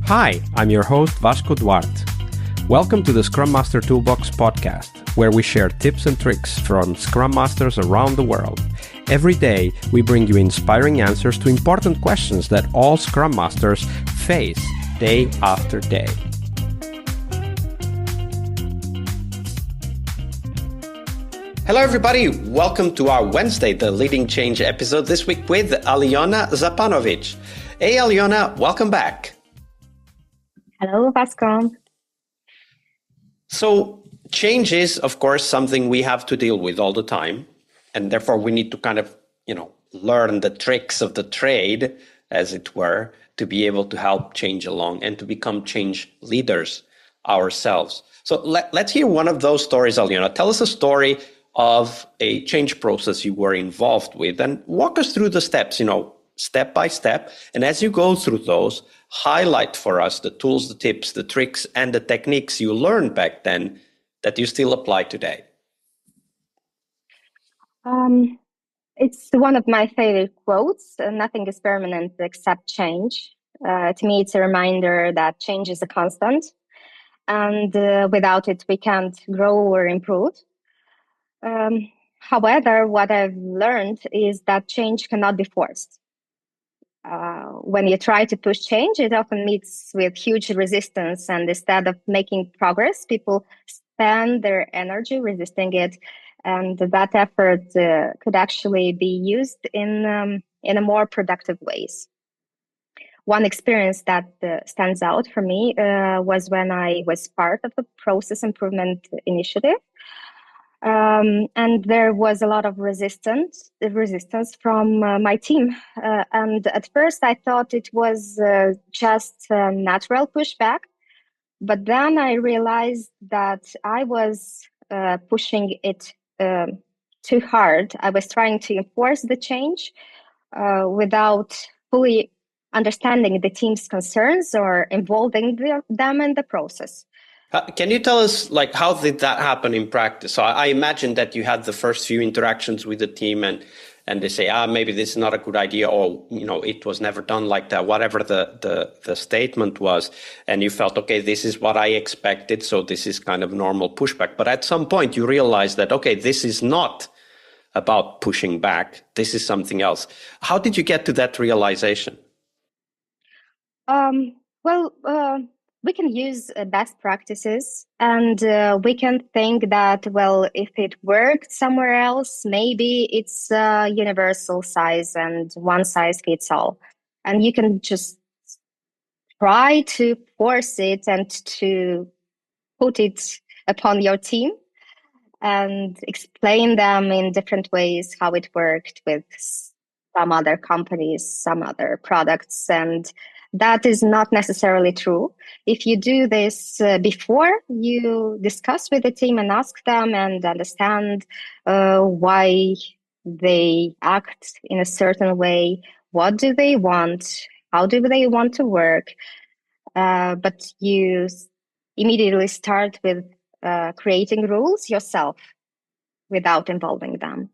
Hi, I'm your host Vasco Duarte. Welcome to the Scrum Master Toolbox podcast, where we share tips and tricks from Scrum Masters around the world. Every day, we bring you inspiring answers to important questions that all Scrum Masters face day after day. Hello, everybody. Welcome to our Wednesday, the Leading Change episode this week with Aliona Zapanovici. Hey, Aliona, welcome back. Hello, Vasco. So change is, of course, something we have to deal with all the time. And therefore, we need to kind of, learn the tricks of the trade, as it were, to be able to help change along and to become change leaders ourselves. So let's hear one of those stories, Aliona. Tell us a story of a change process you were involved with and walk us through the steps, step by step. And as you go through those, highlight for us the tools, the tips, the tricks, and the techniques you learned back then that you still apply today. It's one of my favorite quotes. Nothing is permanent except change. To me, it's a reminder that change is a constant. And without it, we can't grow or improve. However, what I've learned is that change cannot be forced. When you try to push change, it often meets with huge resistance. And instead of making progress, people spend their energy resisting it. And that effort could actually be used in a more productive ways. One experience that stands out for me was when I was part of a process improvement initiative. And there was a lot of resistance from my team. And at first I thought it was just a natural pushback. But then I realized that I was pushing it too hard. I was trying to enforce the change without fully understanding the team's concerns or involving them in the process. Can you tell us, how did that happen in practice? So I imagine that you had the first few interactions with the team and they say, maybe this is not a good idea, or, it was never done like that, whatever the statement was. And you felt, okay, this is what I expected. So this is kind of normal pushback. But at some point you realize that, okay, this is not about pushing back. This is something else. How did you get to that realization? We can use best practices and we can think that, if it worked somewhere else, maybe it's universal size and one size fits all. And you can just try to force it and to put it upon your team and explain them in different ways how it worked with some other companies, some other products. And that is not necessarily true. If you do this before you discuss with the team and ask them and understand why they act in a certain way, what do they want, how do they want to work, but you immediately start with creating rules yourself without involving them.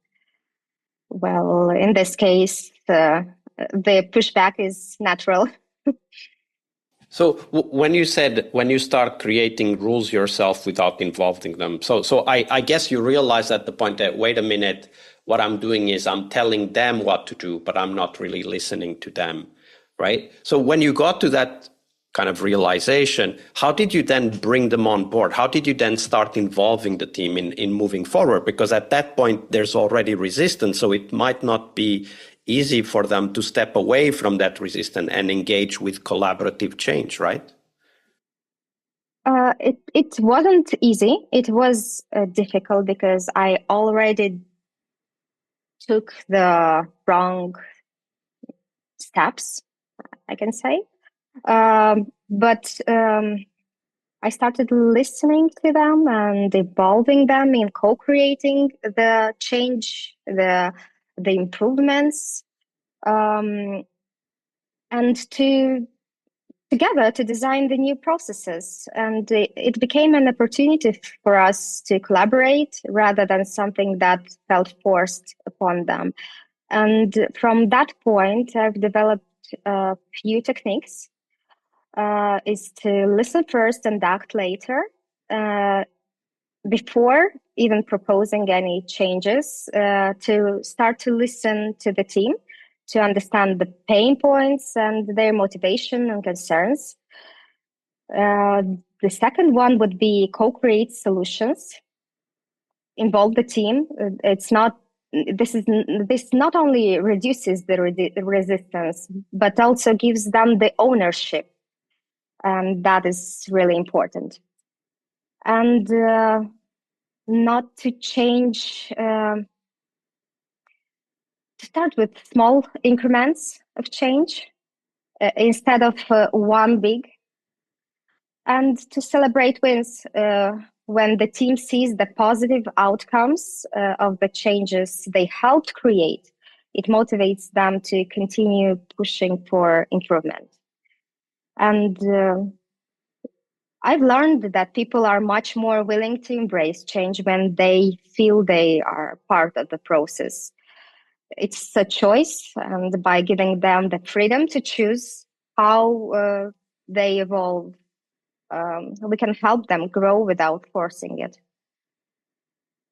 Well, in this case, the pushback is natural. So when you start creating rules yourself without involving them, so I guess you realize at the point that, wait a minute, what I'm doing is I'm telling them what to do, but I'm not really listening to them, right? So when you got to that kind of realization, how did you then bring them on board? How did you then start involving the team in moving forward? Because at that point, there's already resistance, so it might not be easy for them to step away from that resistance and engage with collaborative change, right? It wasn't easy. It was difficult because I already took the wrong steps, I can say. But I started listening to them and involving them in co-creating the change, the improvements, and together to design the new processes. And it became an opportunity for us to collaborate rather than something that felt forced upon them. And from that point, I've developed a few techniques is to listen first and act later. Before even proposing any changes, to start to listen to the team, to understand the pain points and their motivation and concerns. The second one would be co-create solutions. Involve the team. This not only reduces the resistance, but also gives them the ownership, and that is really important. And not to change. To start with small increments of change instead of one big, and to celebrate wins when the team sees the positive outcomes of the changes they helped create. It motivates them to continue pushing for improvement. And I've learned that people are much more willing to embrace change when they feel they are part of the process. It's a choice, and by giving them the freedom to choose how they evolve, we can help them grow without forcing it.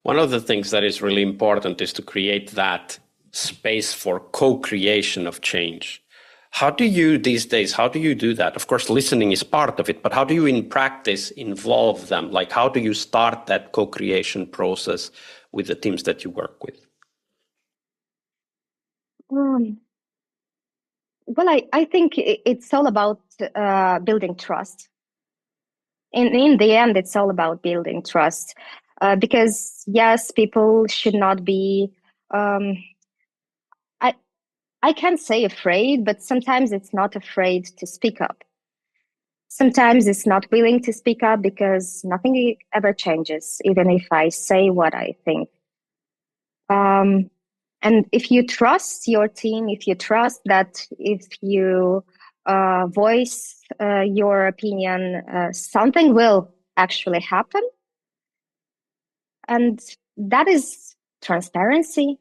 One of the things that is really important is to create that space for co-creation of change. How do you these days, how do you do that? Of course, listening is part of it, but how do you in practice involve them? Like, how do you start that co-creation process with the teams that you work with? Well, I think it's all about building trust. In the end, it's all about building trust. Because yes, people should not be, I can't say afraid, but sometimes it's not afraid to speak up. Sometimes it's not willing to speak up because nothing ever changes, even if I say what I think. And if you trust your team, if you trust that if you voice your opinion, something will actually happen. And that is transparency.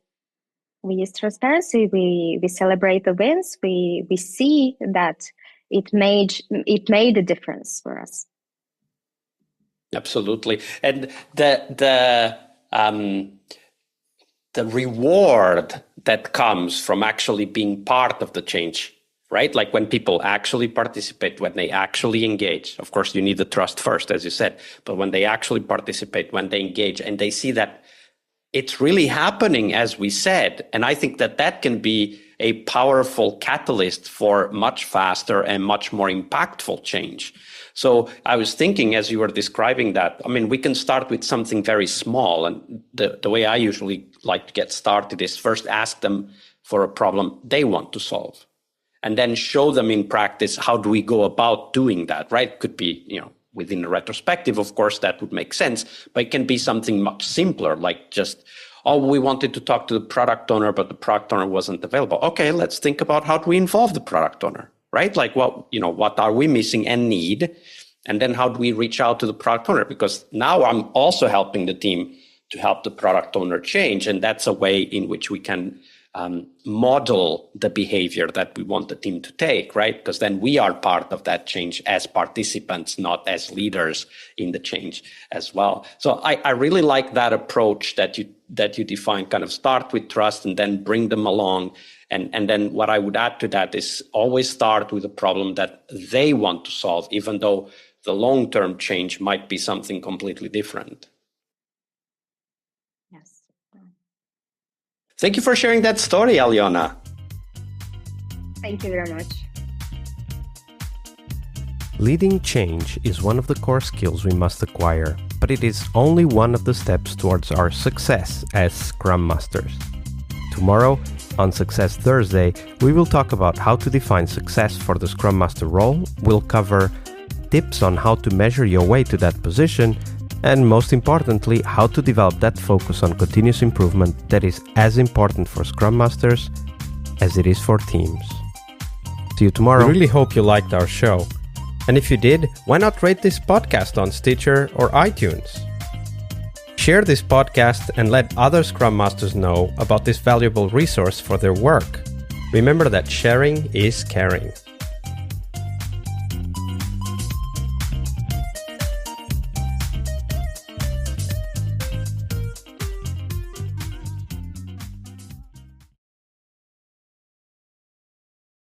We use transparency. We celebrate the wins. We see that it made a difference for us. Absolutely. And the reward that comes from actually being part of the change, right? Like when people actually participate, when they actually engage. Of course, you need the trust first, as you said, but when they actually participate, when they engage and they see that it's really happening, as we said. And I think that that can be a powerful catalyst for much faster and much more impactful change. So I was thinking, as you were describing that, I mean, we can start with something very small. And the way I usually like to get started is first ask them for a problem they want to solve, and then show them in practice, how do we go about doing that, right? Could be, within a retrospective, of course, that would make sense, but it can be something much simpler, like just, we wanted to talk to the product owner, but the product owner wasn't available. Okay, let's think about how do we involve the product owner, right? Like what are we missing and need? And then how do we reach out to the product owner? Because now I'm also helping the team to help the product owner change. And that's a way in which we can model the behavior that we want the team to take, right? Because then we are part of that change as participants, not as leaders in the change as well. So I really like that approach that you define, kind of start with trust and then bring them along. And then what I would add to that is always start with a problem that they want to solve, even though the long-term change might be something completely different. Thank you for sharing that story, Aliona. Thank you very much. Leading change is one of the core skills we must acquire, but it is only one of the steps towards our success as Scrum Masters. Tomorrow, on Success Thursday, we will talk about how to define success for the Scrum Master role. We'll cover tips on how to measure your way to that position, and most importantly, how to develop that focus on continuous improvement that is as important for Scrum Masters as it is for teams. See you tomorrow. We really hope you liked our show. And if you did, why not rate this podcast on Stitcher or iTunes? Share this podcast and let other Scrum Masters know about this valuable resource for their work. Remember that sharing is caring.